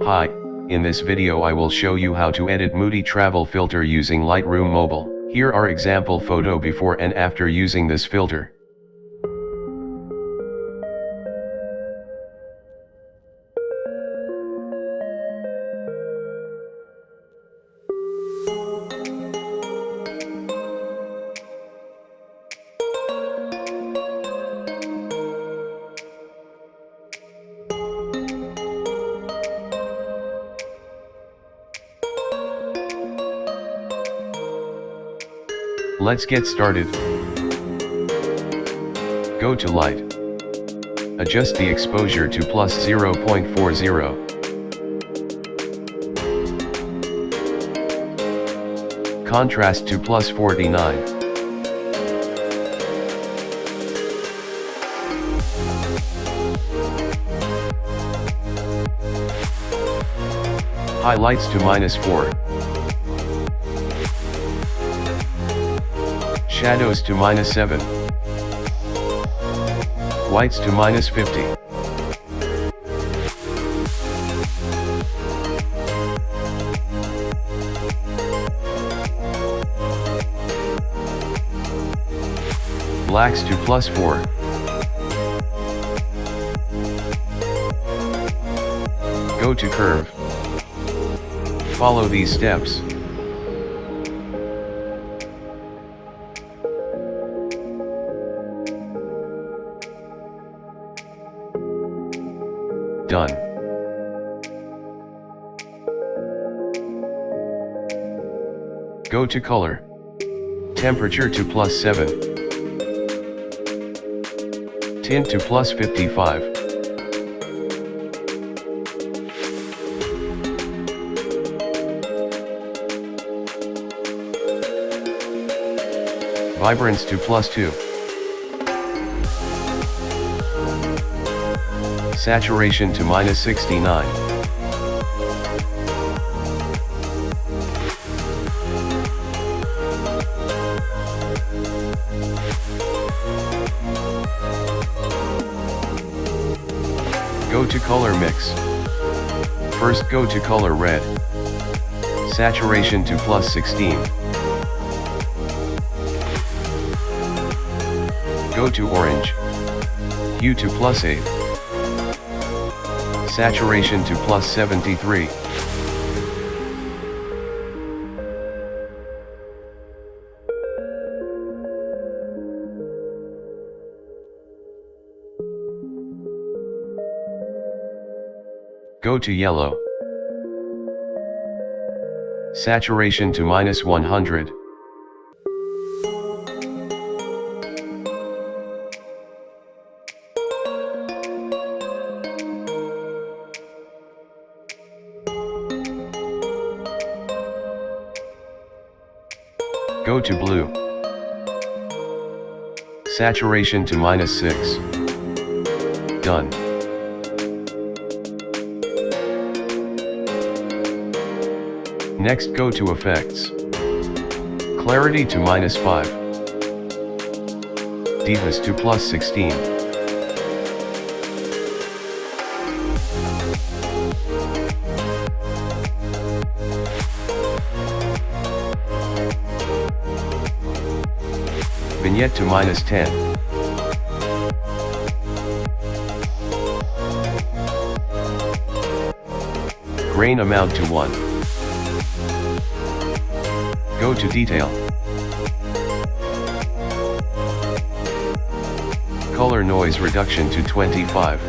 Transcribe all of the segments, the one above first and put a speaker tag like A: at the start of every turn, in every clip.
A: Hi, in this video I will show you how to edit Moody Travel filter using Lightroom Mobile. Here are example photo before and after using this filter. Let's get started. Go to Light. Adjust the exposure to plus 0.40. Contrast to plus 49. Highlights to -4. Shadows to -7. Whites to -50. Blacks to +4. Go to curve. Follow these steps. Done. Go to color. Temperature to +7. Tint to +55. Vibrance to +2. Saturation to -69. Go to color mix. First go to color red. Saturation to +16. Go to orange. Hue to +8. Saturation to +73. Go to yellow. Saturation to -100. Go to blue. Saturation to -6. Done. Next go to effects. Clarity to -5. Divas to +16. Vignette to -10. Grain amount to 1. Go to detail. Color noise reduction to 25.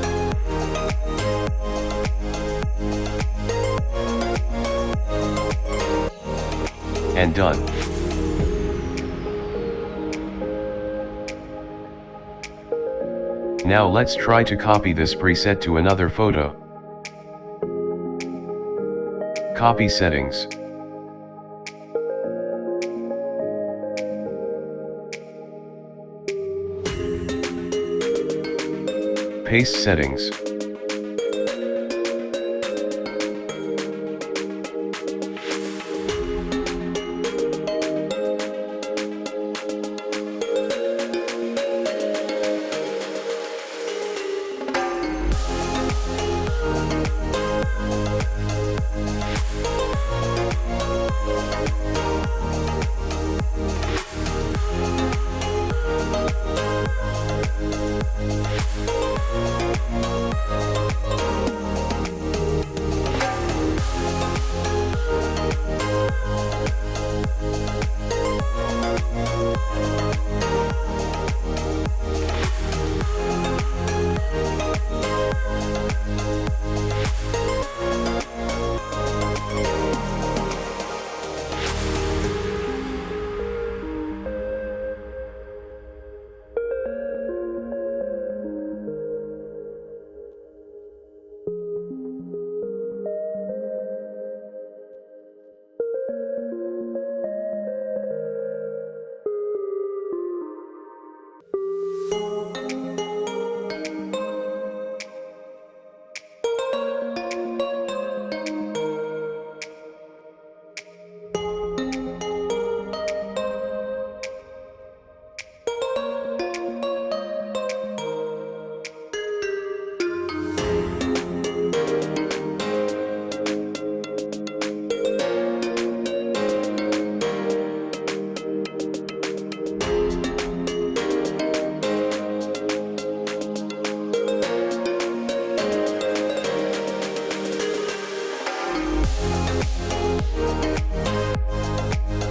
A: And done. Now let's try to copy this preset to another photo. Copy settings. Paste settings.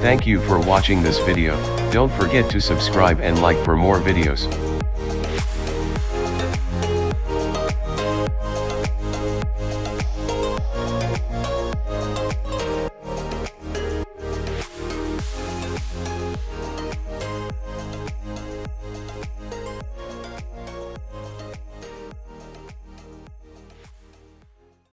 A: Thank you for watching this video. Don't forget to subscribe and like for more videos.